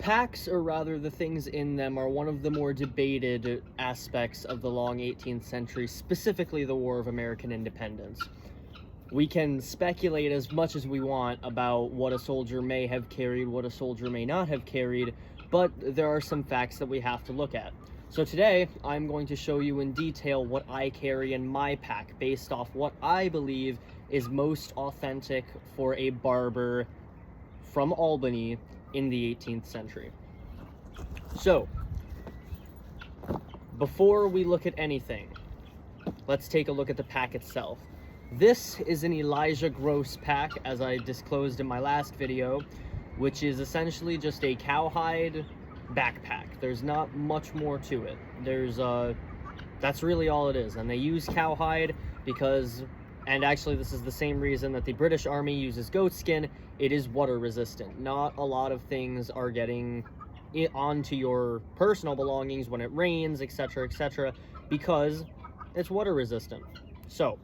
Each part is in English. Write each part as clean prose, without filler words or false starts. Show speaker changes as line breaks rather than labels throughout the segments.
Packs, or rather the things in them, are one of the more debated aspects of the long 18th century, specifically the War of American Independence. We can speculate as much as we want about what a soldier may have carried, what a soldier may not have carried, but there are some facts that we have to look at. So today, I'm going to show you in detail what I carry in my pack, based off what I believe is most authentic for a barber from Albany in the 18th century. So, before we look at anything, let's take a look at the pack itself. This is an Elijah Gross pack, as I disclosed in my last video, which is essentially just a cowhide backpack. There's not much more to it. That's really all it is. And they use cowhide because, and actually this is the same reason that the British Army uses goat skin, it is water resistant. Not a lot of things are getting onto your personal belongings when it rains, etc., etc., because it's water resistant. So,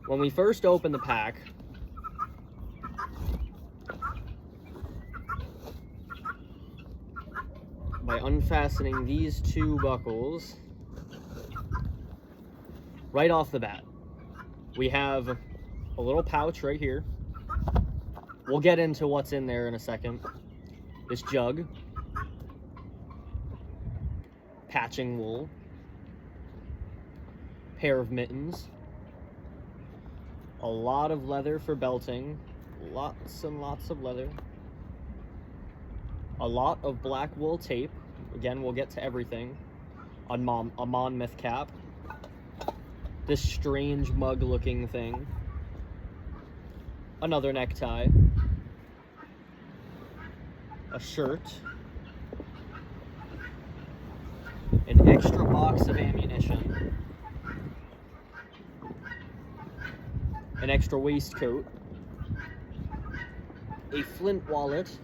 when we first open the pack, by unfastening these two buckles, right off the bat, we have a little pouch right here. We'll get into what's in there in a second. This jug, patching wool, pair of mittens, a lot of leather for belting, lots and lots of leather, a lot of black wool tape. Again, we'll get to everything. A Monmouth cap, this strange mug looking thing, another necktie, a shirt, an extra box of ammunition, an extra waistcoat, a flint wallet,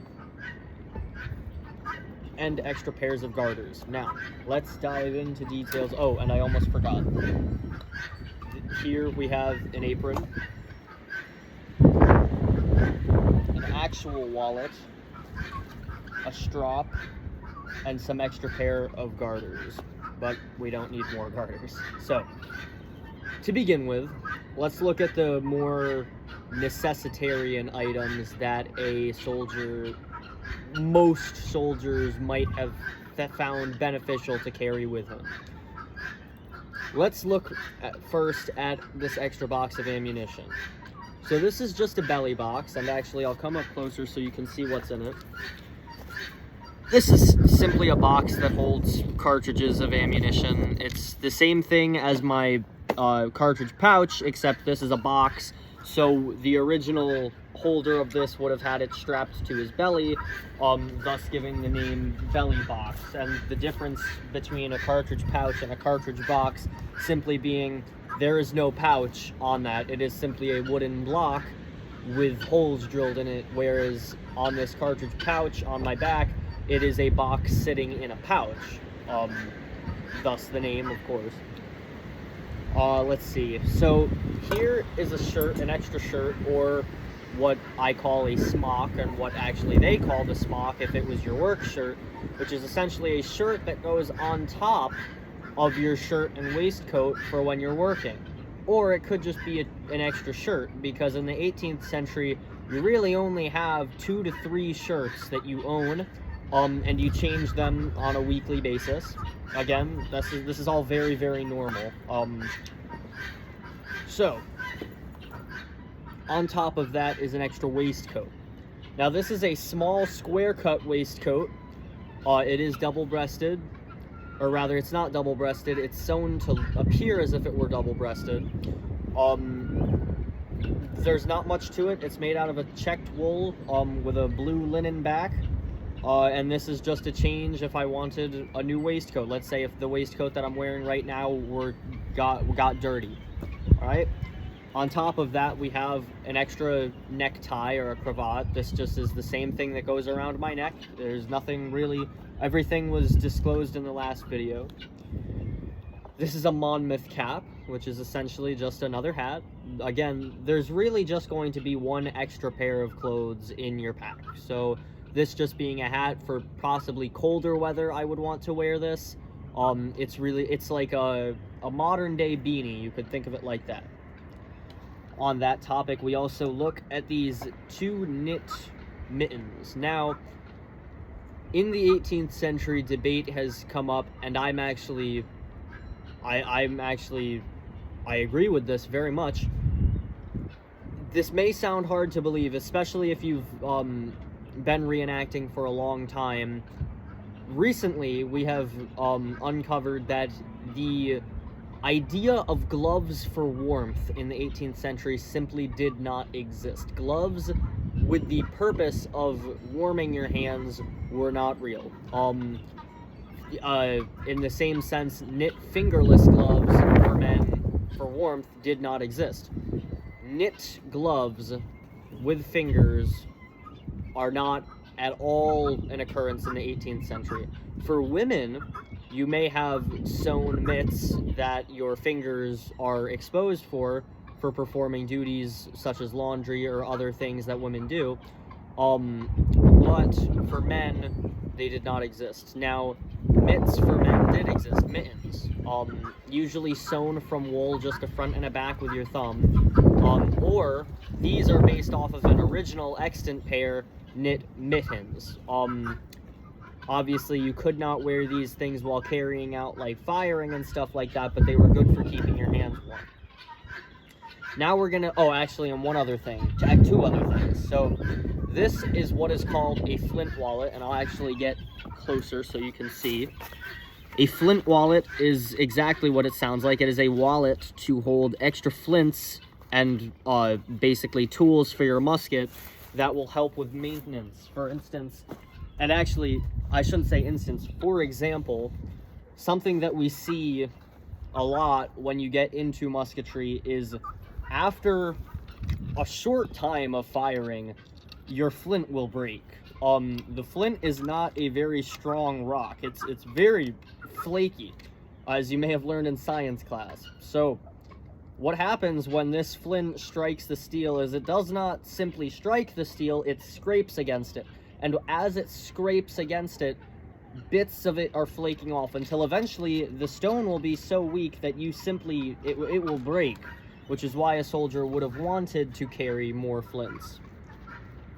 and extra pairs of garters. Now, let's dive into details. Oh, and I almost forgot. Here we have an apron, an actual wallet, a strap, and some extra pair of garters, but we don't need more garters. So, to begin with, let's look at the more necessitarian items that most soldiers might have found beneficial to carry with him. Let's look first at this extra box of ammunition. So this is just a belly box, and actually I'll come up closer so you can see what's in it. This is simply a box that holds cartridges of ammunition. It's the same thing as my cartridge pouch, except this is a box, so the original holder of this would have had it strapped to his belly, thus giving the name belly box. And the difference between a cartridge pouch and a cartridge box simply being there is no pouch on that. It is simply a wooden block with holes drilled in it, whereas on this cartridge pouch on my back, it is a box sitting in a pouch, thus the name, of course. Let's see. So here is a shirt, an extra shirt, or what I call a smock, and what actually they call the smock if it was your work shirt, which is essentially a shirt that goes on top of your shirt and waistcoat for when you're working. Or it could just be an extra shirt, because in the 18th century, you really only have 2 to 3 shirts that you own, and you change them on a weekly basis. Again, this is all very, very normal. So, on top of that is an extra waistcoat. Now this is a small square cut waistcoat. It is double-breasted, or rather it's not double-breasted, it's sewn to appear as if it were double-breasted. There's not much to it. It's made out of a checked wool with a blue linen back. And this is just a change if I wanted a new waistcoat. Let's say if the waistcoat that I'm wearing right now got dirty. Alright? On top of that, we have an extra necktie or a cravat. This just is the same thing that goes around my neck. There's nothing really, everything was disclosed in the last video. This is a Monmouth cap, which is essentially just another hat. Again, there's really just going to be one extra pair of clothes in your pack. So This just being a hat for possibly colder weather, I would want to wear this. It's like a modern day beanie. You could think of it like that. On that topic, we also look at these two knit mittens. Now, in the 18th century, debate has come up, and I agree with this very much. This may sound hard to believe, especially if you've been reenacting for a long time. Recently, we have uncovered that the idea of gloves for warmth in the 18th century simply did not exist. Gloves with the purpose of warming your hands were not real. In the same sense, knit fingerless gloves for men for warmth did not exist. Knit gloves with fingers are not at all an occurrence in the 18th century. For women, you may have sewn mitts that your fingers are exposed for performing duties such as laundry or other things that women do. But for men, they did not exist. Now, mitts for men did exist, mittens. Usually sewn from wool, just a front and a back with your thumb. Or these are based off of an original extant pair knit mittens. Obviously, you could not wear these things while carrying out like firing and stuff like that, but they were good for keeping your hands warm. Now we're gonna, and one other thing, two other things. So this is what is called a flint wallet, and I'll actually get closer so you can see. A flint wallet is exactly what it sounds like. It is a wallet to hold extra flints and basically tools for your musket that will help with maintenance. For instance, and actually, I shouldn't say instance, for example, something that we see a lot when you get into musketry is after a short time of firing, your flint will break. The flint is not a very strong rock. It's very flaky, as you may have learned in science class. So what happens when this flint strikes the steel is it does not simply strike the steel, it scrapes against it. And as it scrapes against it, bits of it are flaking off until eventually the stone will be so weak that it will break, which is why a soldier would have wanted to carry more flints.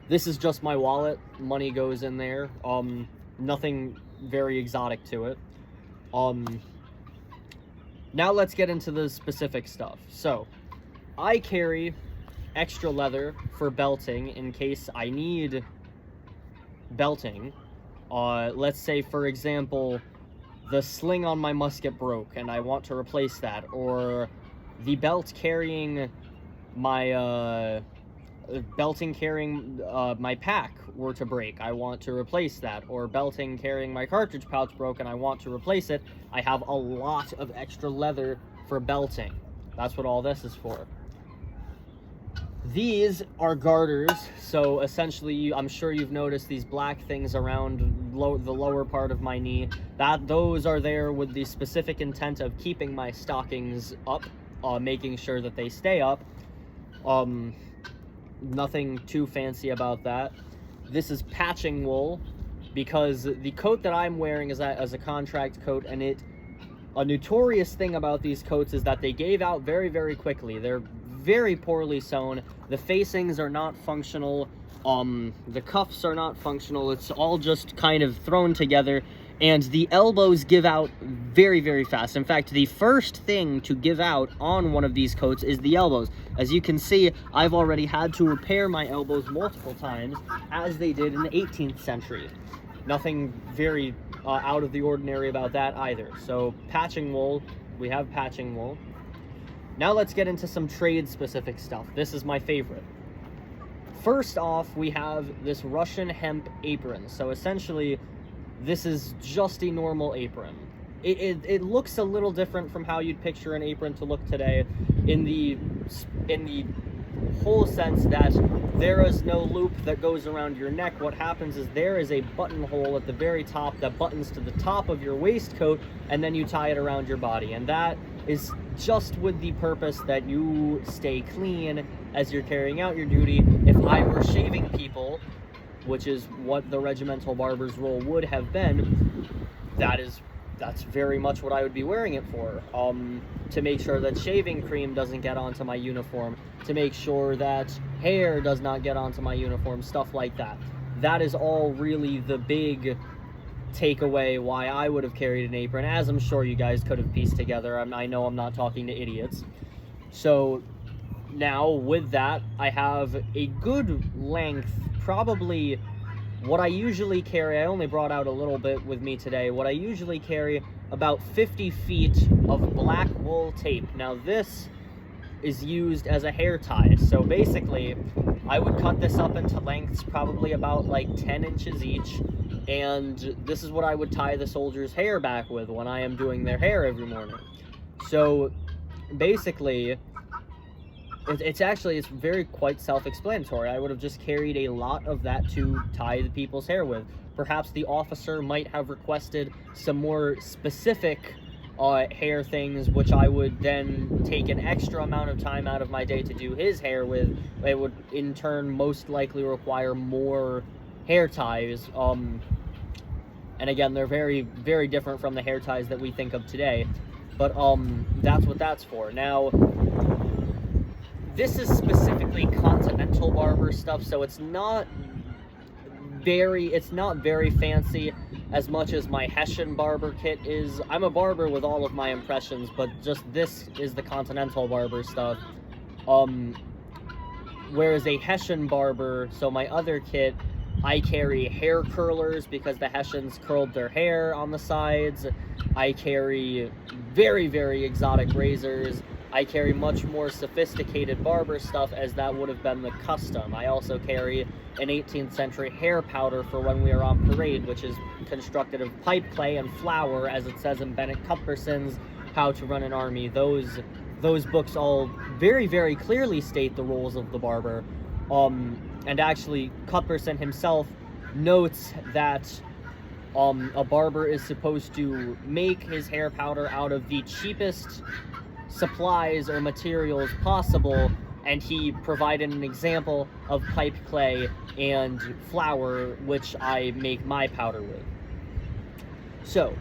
This is just my wallet. Money goes in there. Nothing very exotic to it. Now let's get into the specific stuff. So, I carry extra leather for belting in case I need belting. Let's say, for example, the sling on my musket broke and I want to replace that, or the belt carrying my my pack were to break, I want to replace that, or belting carrying my cartridge pouch broke and I want to replace it. I have a lot of extra leather for belting. That's what all this is for. These are garters, so essentially, I'm sure you've noticed these black things around the lower part of my knee. Those are there with the specific intent of keeping my stockings up, making sure that they stay up. Nothing too fancy about that. This is patching wool, because the coat that I'm wearing is as a contract coat, and a notorious thing about these coats is that they gave out very, very quickly. They're very poorly sewn. The facings are not functional. The cuffs are not functional. It's all just kind of thrown together, and the elbows give out very, very fast. In fact, the first thing to give out on one of these coats is the elbows. As you can see, I've already had to repair my elbows multiple times, as they did in the 18th century. Nothing very out of the ordinary about that either. So patching wool, we have patching wool. Now let's get into some trade-specific stuff. This is my favorite. First off, we have this Russian hemp apron. So essentially, this is just a normal apron. It looks a little different from how you'd picture an apron to look today, in the whole sense that there is no loop that goes around your neck. What happens is there is a buttonhole at the very top that buttons to the top of your waistcoat, and then you tie it around your body. And that is just with the purpose that you stay clean as you're carrying out your duty. If I were shaving people, which is what the regimental barber's role would have been, that's very much what I would be wearing it for. To make sure that shaving cream doesn't get onto my uniform, to make sure that hair does not get onto my uniform, stuff like that. That is all really the big takeaway why I would have carried an apron, as I'm sure you guys could have pieced together. I know I'm not talking to idiots. So now with that, I have a good length, probably what I usually carry. I only brought out a little bit with me today. What I usually carry, about 50 feet of black wool tape. Now this is used as a hair tie. So basically, I would cut this up into lengths probably about like 10 inches each, and this is what I would tie the soldier's hair back with when I am doing their hair every morning. So basically, it's very quite self-explanatory. I would have just carried a lot of that to tie the people's hair with. Perhaps the officer might have requested some more specific hair things, which I would then take an extra amount of time out of my day to do his hair with. It would in turn most likely require more hair ties. And again, they're very, very different from the hair ties that we think of today. But that's what that's for. Now, this is specifically continental barber stuff, so it's not very fancy as much as my Hessian barber kit is. I'm a barber with all of my impressions, but just this is the continental barber stuff. Whereas a Hessian barber, so my other kit, I carry hair curlers because the Hessians curled their hair on the sides. I carry very, very exotic razors. I carry much more sophisticated barber stuff, as that would have been the custom. I also carry an 18th century hair powder for when we are on parade, which is constructed of pipe clay and flour, as it says in Bennett Cuthbertson's How to Run an Army. Those books all very, very clearly state the roles of the barber. And actually, Cuthbertson himself notes that a barber is supposed to make his hair powder out of the cheapest supplies or materials possible, and he provided an example of pipe clay and flour, which I make my powder with. So,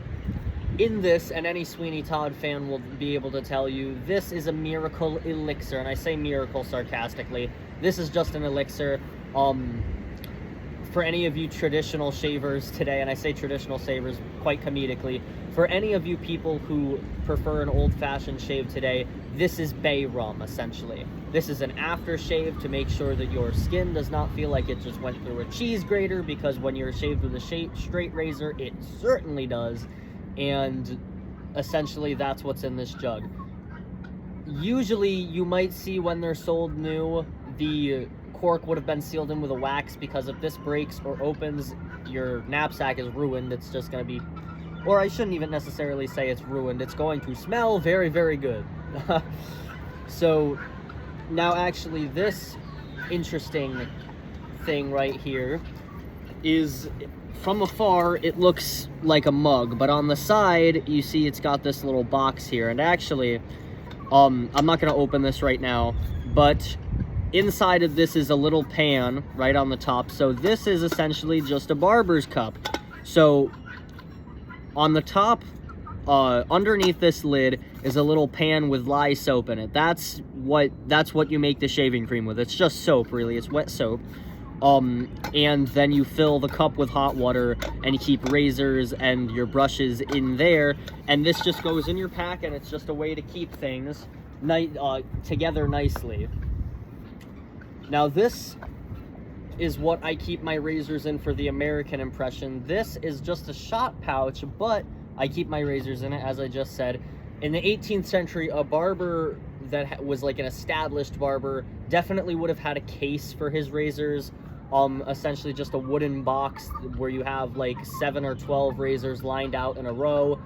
in this, and any Sweeney Todd fan will be able to tell you, this is a miracle elixir, and I say miracle sarcastically. This is just an elixir. For any of you traditional shavers today, and I say traditional shavers quite comedically, for any of you people who prefer an old-fashioned shave today, this is bay rum, essentially. This is an aftershave to make sure that your skin does not feel like it just went through a cheese grater, because when you're shaved with a straight razor, it certainly does. And essentially, that's what's in this jug. Usually, you might see when they're sold new, the cork would have been sealed in with a wax, because if this breaks or opens, your knapsack is ruined. It's just going to be, or I shouldn't even necessarily say it's ruined, it's going to smell very, very good. So now actually this interesting thing right here is, from afar it looks like a mug, but on the side you see it's got this little box here, and actually I'm not going to open this right now, but inside of this is a little pan right on the top. So this is essentially just a barber's cup. So on the top, underneath this lid is a little pan with lye soap in it. That's what you make the shaving cream with. It's just soap, really. It's wet soap. And then you fill the cup with hot water and you keep razors and your brushes in there. And this just goes in your pack, and it's just a way to keep things together nicely. Now this is what I keep my razors in for the American impression. This is just a shot pouch, but I keep my razors in it, as I just said. In the 18th century, a barber that was like an established barber definitely would have had a case for his razors. Essentially just a wooden box where you have like 7 or 12 razors lined out in a row.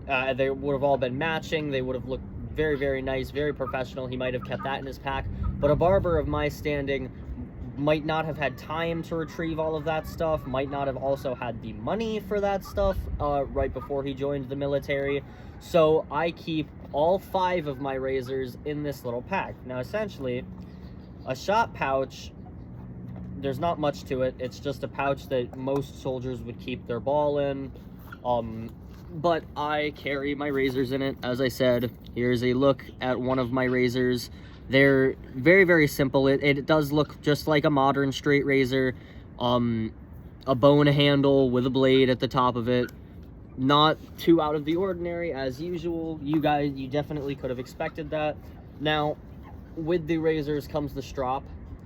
They would have all been matching. They would have looked very, very nice, very professional. He might have kept that in his pack. But a barber of my standing might not have had time to retrieve all of that stuff, might not have also had the money for that stuff right before he joined the military. So I keep all 5 of my razors in this little pack. Now essentially, a shot pouch there's not much to it. It's just a pouch that most soldiers would keep their ball in. But I carry my razors in it. As I said, here's a look at one of my razors. They're very, very simple. It does look just like a modern straight razor. A bone handle with a blade at the top of it. Not too out of the ordinary as usual. You definitely could have expected that. Now, with the razors comes the strop,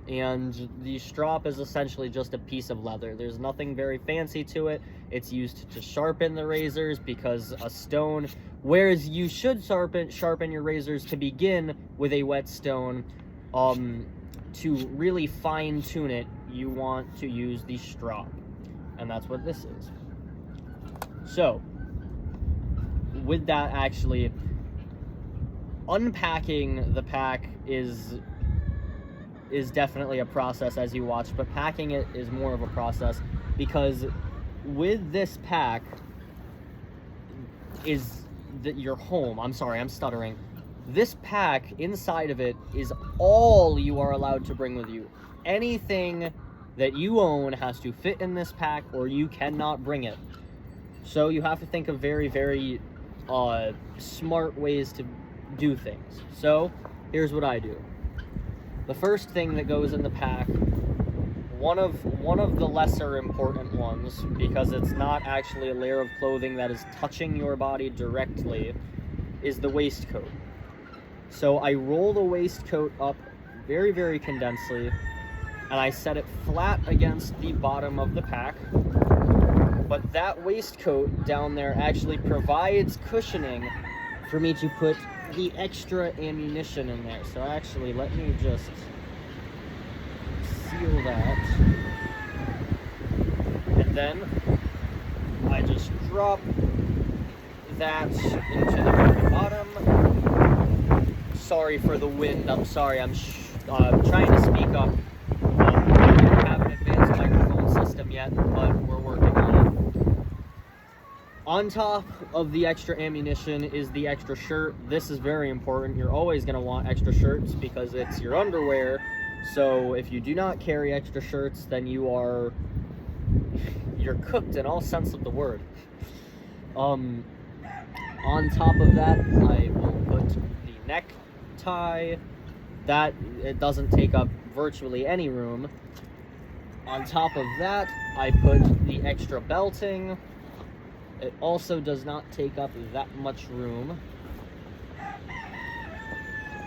and the strop is essentially just a piece of leather. There's nothing very fancy to it. It's used to sharpen the razors because a stone, whereas you should sharpen your razors to begin with a whetstone, to really fine tune it, you want to use the strop, and that's what this is. So, with that, actually, unpacking the pack is definitely a process as you watch, but packing it is more of a process, because with this pack is your home. I'm sorry, I'm stuttering. This pack, inside of it, is all you are allowed to bring with you. Anything that you own has to fit in this pack, or you cannot bring it. So you have to think of very, very smart ways to do things. So here's what I do. The first thing that goes in the pack, one of the lesser important ones, because it's not actually a layer of clothing that is touching your body directly, is the waistcoat. So I roll the waistcoat up very, very condensedly, and I set it flat against the bottom of the pack. But that waistcoat down there actually provides cushioning for me to put the extra ammunition in there. So actually, let me just seal that. And then I just drop that into the very bottom. Sorry for the wind. I'm sorry. I'm trying to speak up. I don't have an advanced microphone system yet, but we're working on it. On top of the extra ammunition is the extra shirt. This is very important. You're always going to want extra shirts because it's your underwear. So if you do not carry extra shirts, then you're cooked in all sense of the word. On top of that, I will put the necktie. That, it doesn't take up virtually any room. On top of that, I put the extra belting. It also does not take up that much room.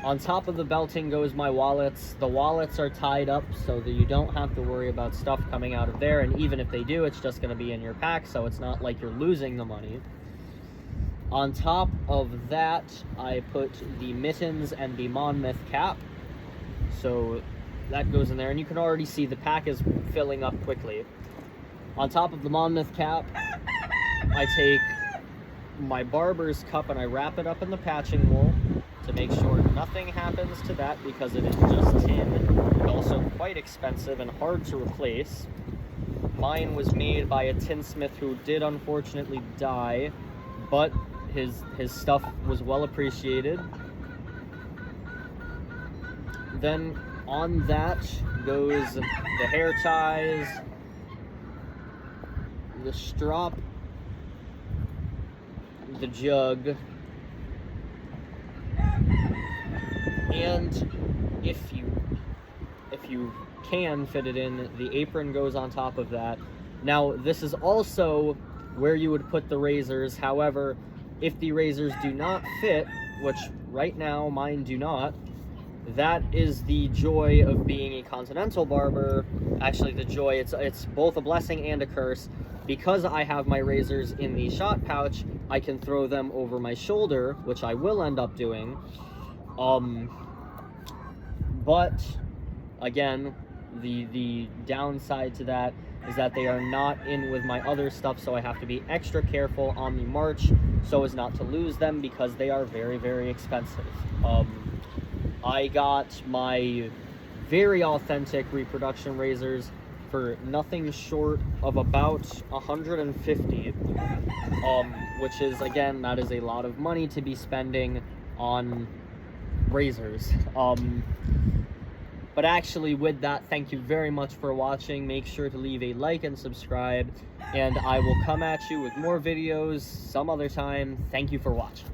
On top of the belting goes my wallets. The wallets are tied up so that you don't have to worry about stuff coming out of there, and even if they do, it's just going to be in your pack, so it's not like you're losing the money. On top of that, I put the mittens and the Monmouth cap. So that goes in there, and you can already see the pack is filling up quickly. On top of the Monmouth cap, I take my barber's cup and I wrap it up in the patching wool to make sure nothing happens to that, because it is just tin and also quite expensive and hard to replace. Mine was made by a tinsmith who did unfortunately die, but his stuff was well appreciated. Then on that goes the hair ties, the strop, the jug, and if you can fit it in, the apron goes on top of that. Now, this is also where you would put the razors. However, if the razors do not fit, which right now mine do not, that is the joy of being a continental barber. Actually, the joy, it's both a blessing and a curse. Because I have my razors in the shot pouch, I can throw them over my shoulder, which I will end up doing. But again, the downside to that is that they are not in with my other stuff, so I have to be extra careful on the march so as not to lose them, because they are very, very expensive. I got my very authentic reproduction razors for nothing short of about $150, which is, again, that is a lot of money to be spending on razors. But But actually, with that, thank you very much for watching. Make sure to leave a like and subscribe, and I will come at you with more videos some other time. Thank you for watching.